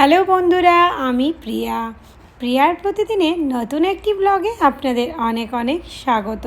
Hello বন্ধুরা, আমি প্রিয়ার প্রতিদিনের নতুন একটি ব্লগে আপনাদের অনেক অনেক স্বাগত।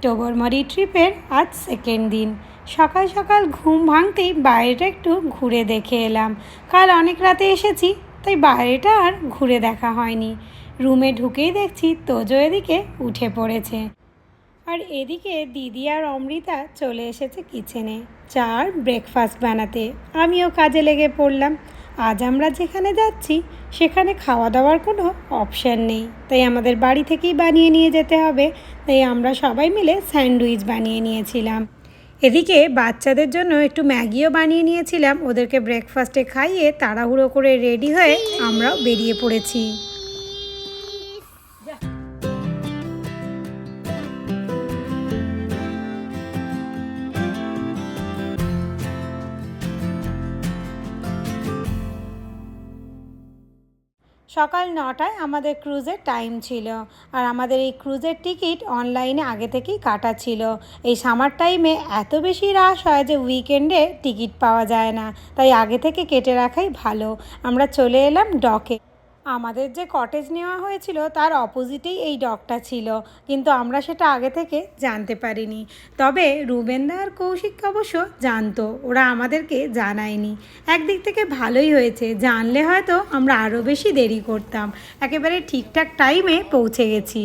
টোবরমারি ট্রিপের আজ সেকেন্ড দিন। সকাল সকাল ঘুম ভাঙতেই বাইরেটা একটু ঘুরে দেখে এলাম। কাল অনেক রাতে এসেছি, তাই বাইরেটা আর ঘুরে দেখা হয়নি। রুমে ঢুকেই দেখছি তোজো এদিকে উঠে পড়েছে, আর এদিকে দিদি আর অমৃতা চলে এসেছে কিচেনে চার ব্রেকফাস্ট বানাতে। আমিও কাজে লেগে পড়লাম। আজ আমরা যেখানে যাচ্ছি সেখানে খাওয়া দাওয়ার কোনো অপশান নেই, তাই আমাদের বাড়ি থেকেই বানিয়ে নিয়ে যেতে হবে। তাই আমরা সবাই মিলে স্যান্ডউইচ বানিয়ে নিয়েছিলাম। এদিকে বাচ্চাদের জন্য একটু ম্যাগিও বানিয়ে নিয়েছিলাম। ওদেরকে ব্রেকফাস্টে খাইয়ে তাড়াহুড়ো করে রেডি হয়ে আমরাও বেরিয়ে পড়েছি। সকাল 9টায় আমাদের ক্রুজের টাইম ছিল, আর আমাদের এই ক্রুজের টিকিট অনলাইনে আগে থেকেই কাটা ছিল। এই সামার টাইমে এত বেশি রাশ হয় যে উইকেন্ডে টিকিট পাওয়া যায় না, তাই আগে থেকে কেটে রাখাই ভালো। আমরা চলে এলাম ডকে। আমাদের যে কটেজ নেওয়া হয়েছিল তার অপোজিটেই এই ডকটা ছিল, কিন্তু আমরা সেটা আগে থেকে জানতে পারিনি। তবে রুবেনদা আর কৌশিক অবশ্য জানতো, ওরা আমাদেরকে জানায়নি। একদিক থেকে ভালোই হয়েছে, জানলে হয়তো আমরা আরও বেশি দেরি করতাম। একেবারে ঠিকঠাক টাইমে পৌঁছে গেছি।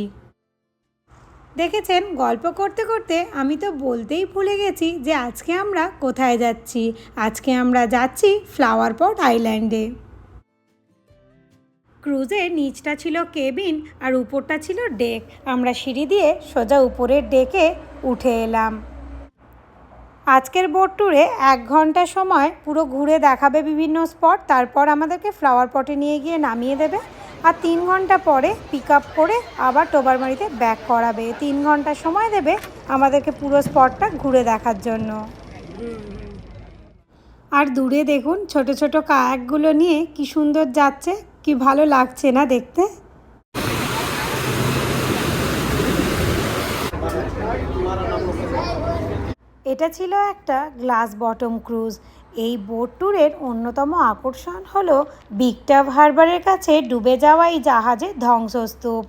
দেখেছেন, গল্প করতে করতে আমি তো বলতেই ভুলে গেছি যে আজকে আমরা কোথায় যাচ্ছি। আজকে আমরা যাচ্ছি ফ্লাওয়ার পট আইল্যান্ডে। ক্রুজের নিচটা ছিল কেবিন আর উপরটা ছিল ডেক। আমরা সিঁড়ি দিয়ে সোজা উপরের ডেকে উঠে এলাম। আজকের বোট ট্যুরে 1 ঘন্টা সময় পুরো ঘুরে দেখাবে বিভিন্ন স্পট, তারপর আমাদেরকে ফ্লাওয়ার পটে নিয়ে গিয়ে নামিয়ে দেবে। আর 3 ঘন্টা পরে পিক আপ করে আবার টোবারমারিতে ব্যাক করাবে। 3 ঘন্টা সময় দেবে আমাদেরকে পুরো স্পটটা ঘুরে দেখার জন্য। আর দূরে দেখুন ছোট ছোট কায়াকগুলো নিয়ে কি সুন্দর যাচ্ছে, কি ভালো লাগছে না দেখতে। এটা ছিল একটা গ্লাস বটম ক্রুজ। এই বোট ট্যুরের অন্যতম আকর্ষণ হলো বিগ টাভ হারবারের কাছে ডুবে যাওয়া এই জাহাজের ধ্বংসস্তূপ।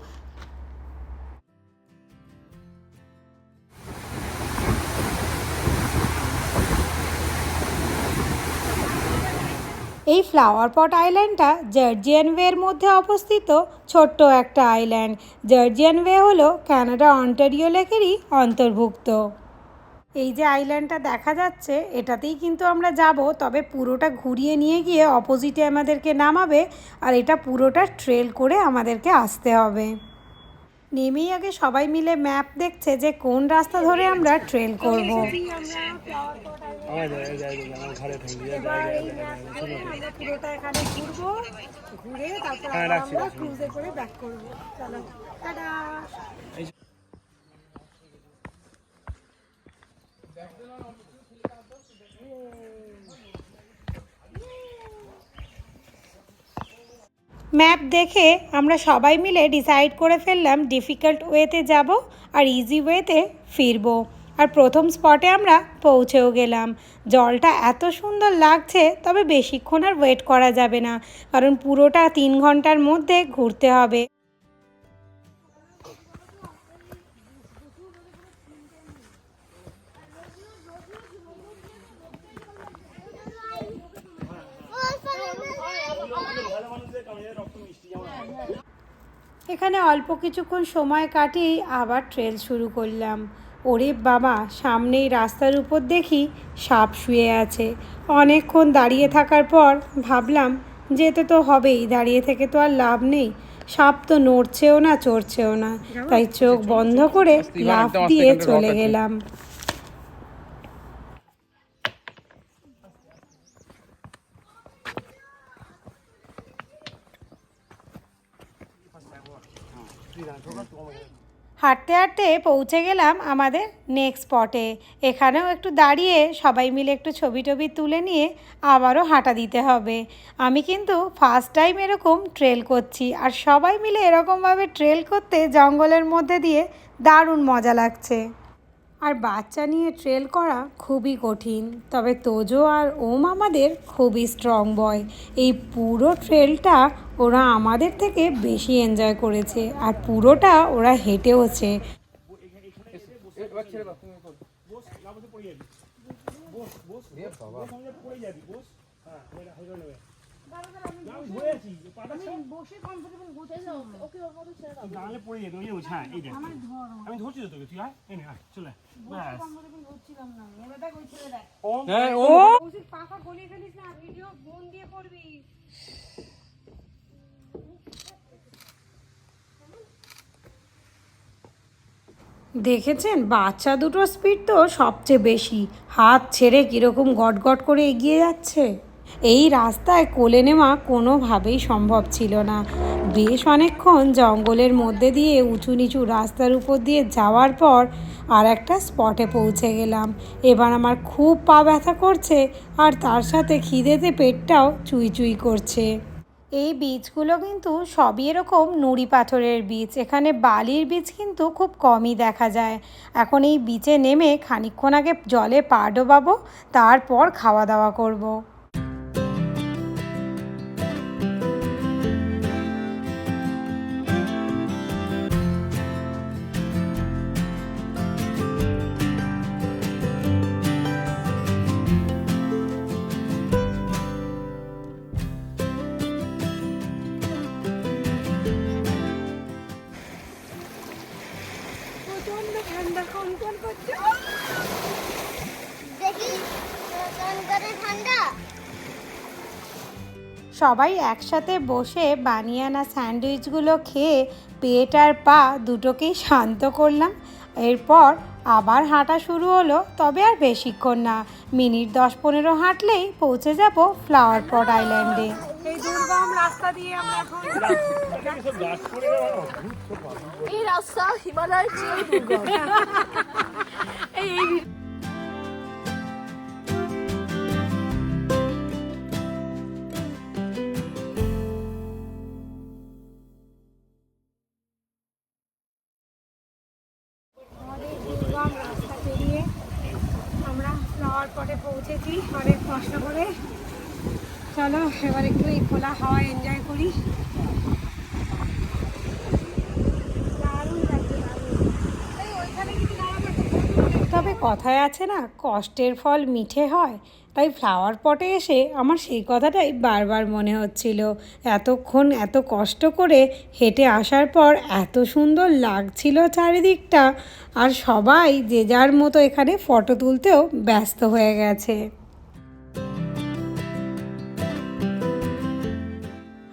এই ফ্লাওয়ার পট আইল্যান্ডটা জর্জিয়ান ওয়ের মধ্যে অবস্থিত ছোট্ট একটা আইল্যান্ড। জর্জিয়ান ওয়ে হলো কানাডা অন্টারিও লেকেরই অন্তর্ভুক্ত। এই যে আইল্যান্ডটা দেখা যাচ্ছে এটাতেই কিন্তু আমরা যাব, তবে পুরোটা ঘুরিয়ে নিয়ে গিয়ে অপোজিটে আমাদেরকে নামাবে, আর এটা পুরোটা ট্রেল করে আমাদেরকে আসতে হবে। নেমেই আগে সবাই মিলে ম্যাপ দেখছে যে কোন রাস্তা ধরে আমরা ট্রেল করব। পুরোটা এখানে ঘুরবো, ঘুরে তারপর আমরা ক্রুজে করে ব্যাক করবো। চলো, টাটা। ম্যাপ দেখে আমরা সবাই মিলে ডিসাইড করে ফেললাম ডিফিকাল্ট ওয়েতে যাব আর ইজি ওয়েতে ফিরবো। আর প্রথম স্পটে আমরা পৌঁছেও গেলাম। জলটা এত সুন্দর লাগছে, তবে বেশিক্ষণ আর ওয়েট করা যাবে না, কারণ পুরোটা 3 ঘন্টার মধ্যে ঘুরতে হবে। এখানে অল্প কিছুক্ষণ সময় কাটিয়েই আবার ট্রেল শুরু করলাম। ওরে বাবা, সামনেই রাস্তার উপর দেখি সাপ শুয়ে আছে। অনেকক্ষণ দাঁড়িয়ে থাকার পর ভাবলাম যেতে তো হবেই, দাঁড়িয়ে থেকে তো আর লাভ নেই। সাপ তো নড়ছেও না, চড়ছেও না, তাই চোখ বন্ধ করে লাফ দিয়ে চলে গেলাম। হাঁটতে হাঁটতে পৌঁছে গেলাম আমাদের নেক্সট স্পটে। এখানেও একটু দাঁড়িয়ে সবাই মিলে একটু ছবি টবি তুলে নিয়ে আবারও হাঁটা দিতে হবে। আমি কিন্তু ফার্স্ট টাইম এরকম ট্রেল করছি, আর সবাই মিলে এরকমভাবে ট্রেল করতে জঙ্গলের মধ্যে দিয়ে দারুণ মজা লাগছে। আর বাচ্চা নিয়ে ট্রেল করা খুবই কঠিন, তবে তোজো আর ওম আমাদের খুবই স্ট্রং বয়। এই পুরো ট্রেলটা ওরা আমাদের থেকে বেশি এনজয় করেছে, আর পুরোটা ওরা হেঁটেওছে। দেখেছেন বাচ্চা দুটোর স্পিড তো সবচেয়ে বেশি, হাত ছেড়ে কীরকম গটগট করে এগিয়ে যাচ্ছে। এই রাস্তায় কোলে নেওয়া কোনোভাবেই সম্ভব ছিল না। বেশ অনেকক্ষণ জঙ্গলের মধ্যে দিয়ে উঁচু নিচু রাস্তার উপর দিয়ে যাওয়ার পর আর একটা স্পটে পৌঁছে গেলাম। এবার আমার খুব পা ব্যথা করছে, আর তার সাথে খিদেতে পেটটাও চুই চুই করছে। এই বীজগুলো কিন্তু সবই এরকম নুড়ি পাথরের বীজ, এখানে বালির বীজ কিন্তু খুব কমই দেখা যায়। এখন এই বিচে নেমে খানিকক্ষণ আগে জলে পা ডোবাবো, তারপর খাওয়া দাওয়া করব। ঠান্ডা কনকন করছে, দেখি ঠান্ডা। সবাই একসাথে বসে বানিয়ে আনা স্যান্ডউইচগুলো খেয়ে পেট আর পা দুটোকেই শান্ত করলাম। এরপর আবার হাঁটা শুরু হলো, তবে আর বেশিক্ষণ না, মিনিট 10-15 হাঁটলেই পৌঁছে যাব ফ্লাওয়ার পট আইল্যান্ডে। এই দুর্গম রাস্তা দিয়ে আমরা এখন এই রাস্তা হিমালয়ের চেয়ে দুর্গম। রাস্তা পেরিয়ে আমরা ফ্লাওয়ার পটে পৌঁছেছি অনেক কষ্ট করে। চলো এবার একটু এই খোলা হাওয়া এনজয় করি। তবে কথায় আছে না, কষ্টের ফল মিঠে হয়, তাই ফ্লাওয়ার পটে এসে আমার সেই কথাটাই বারবার মনে হচ্ছিল। এতক্ষণ এত কষ্ট করে হেঁটে আসার পর এত সুন্দর লাগছিল চারিদিকটা, আর সবাই যে যার মতো এখানে ফটো তুলতেও ব্যস্ত হয়ে গেছে।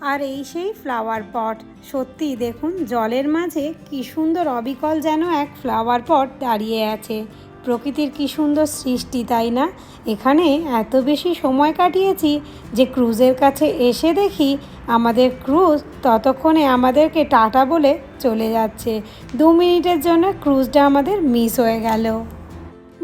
আর এই সেই ফ্লাওয়ার পট, সত্যি দেখুন জলের মাঝে কি সুন্দর অবিকল যেন এক ফ্লাওয়ার পট দাঁড়িয়ে আছে। প্রকৃতির কি সুন্দর সৃষ্টি, তাই না? এখানে এত বেশি সময় কাটিয়েছি যে ক্রুজের কাছে এসে দেখি আমাদের ক্রুজ ততক্ষণে আমাদেরকে টাটা বলে চলে যাচ্ছে। 2 মিনিটের জন্য ক্রুজটা আমাদের মিস হয়ে গেল।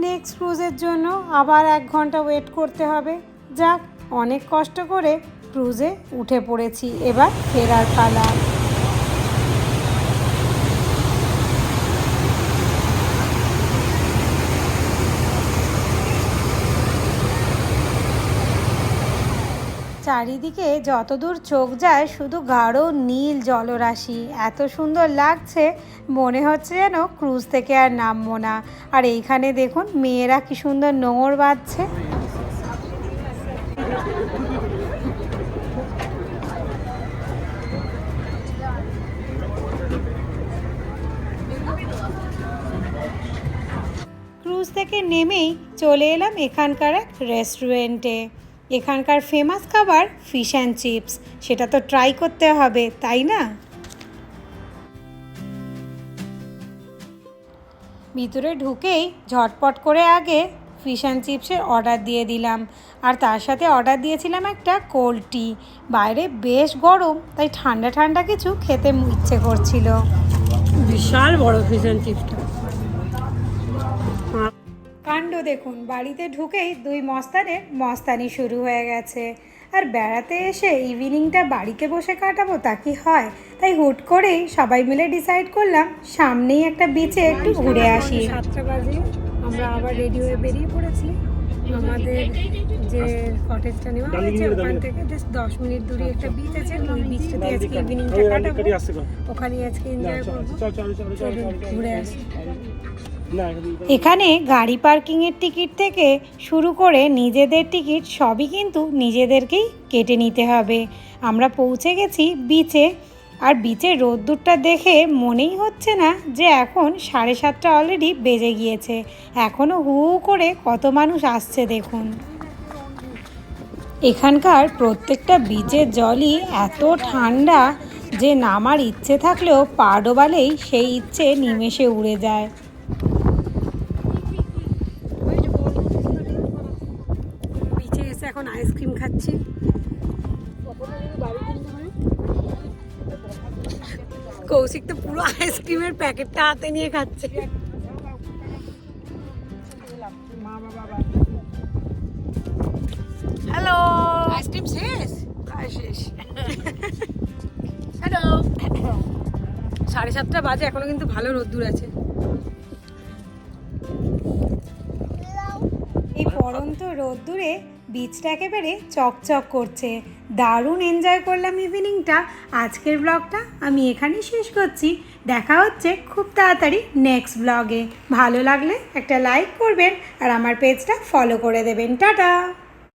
নেক্সট ক্রুজের জন্য আবার 1 ঘন্টা ওয়েট করতে হবে। যাক, অনেক কষ্ট করে ক্রুজে উঠে পড়েছি, এবার ফেরার পালা। চারিদিকে যতদূর চোখ যায় শুধু গাঢ় নীল জলরাশি, এত সুন্দর লাগছে, মনে হচ্ছে যেন ক্রুজ থেকে আর নামবো না। আর এইখানে দেখুন মেয়েরা কি সুন্দর নোঙর বাজছে। ক্রুজ থেকে নেমেই চলে এলাম এখানকার এক রেস্টুরেন্টে। এখানকার ফেমাস খাবার ফিশ অ্যান্ড চিপস, সেটা তো ট্রাই করতে হবে, তাই না? ভিতরে ঢুকেই ঝটপট করে আগে ফিশ অ্যান্ড চিপসের অর্ডার দিয়ে দিলাম, আর তার সাথে অর্ডার দিয়েছিলাম একটা কোল্ড টি। বাইরে বেশ গরম, তাই ঠান্ডা ঠান্ডা কিছু খেতে ইচ্ছে করছিল। বিশাল বড় ফিশ অ্যান্ড চিপসটা, কাণ্ড দেখুন। বাড়িতে ঢুকেই 2 মস্তানের মস্তানি শুরু হয়ে গেছে। আর বেড়াতে এসে ইভিনিংটা বাড়িতে বসে কাটাবো তা কি হয়, তাই হুট করেই সবাই মিলে ডিসাইড করলাম সামনেই একটা বিচে একটু ঘুরে আসি। 7টা বাজে আমরা আবার রেডি হয়ে বেরিয়ে পড়েছি। আমাদের যে কটেজটা নেওয়া হয়েছে ওখান থেকে জাস্ট 10 মিনিট দূরে একটা বিচ আছে, ওই বিচটাতে আজকে ইভিনিংটা কাটাবো, ওখানে আজকে এনজয় করবো। চলুন ঘুরে আসি। এখানে গাড়ি পার্কিংয়ের টিকিট থেকে শুরু করে নিজেদের টিকিট সবই কিন্তু নিজেদেরকেই কেটে নিতে হবে। আমরা পৌঁছে গেছি বিচে, আর বিচের রোদ্দুরটা দেখে মনেই হচ্ছে না যে এখন 7:30 অলরেডি বেজে গিয়েছে। এখনও হু হু করে কত মানুষ আসছে দেখুন। এখানকার প্রত্যেকটা বিচের জলই এত ঠান্ডা যে নামার ইচ্ছে থাকলেও পা ডোবালেই সেই ইচ্ছে নিমেষে উড়ে যায়। বিচে এসে এখন আইসক্রিম খাচ্ছি। কৌশিক তো পুরো আইসক্রিমের প্যাকেটটা হাতে নিয়ে খাচ্ছে। হ্যালো আইসক্রিম শেষ? শেষ হ্যালো 7:30 বাজে, এখনো কিন্তু ভালো রোদ্দুর আছে। এই পড়ন্ত রোদ্দুরে বিচটা একেবারে চকচক করছে। দারুণ এনজয় করলাম ইভিনিংটা। আজকের ব্লগটা আমি এখানেই শেষ করছি। দেখা হচ্ছে খুব তাড়াতাড়ি নেক্সট ব্লগে। ভালো লাগলে একটা লাইক করবেন আর আমার পেজটা ফলো করে দেবেন। টাটা।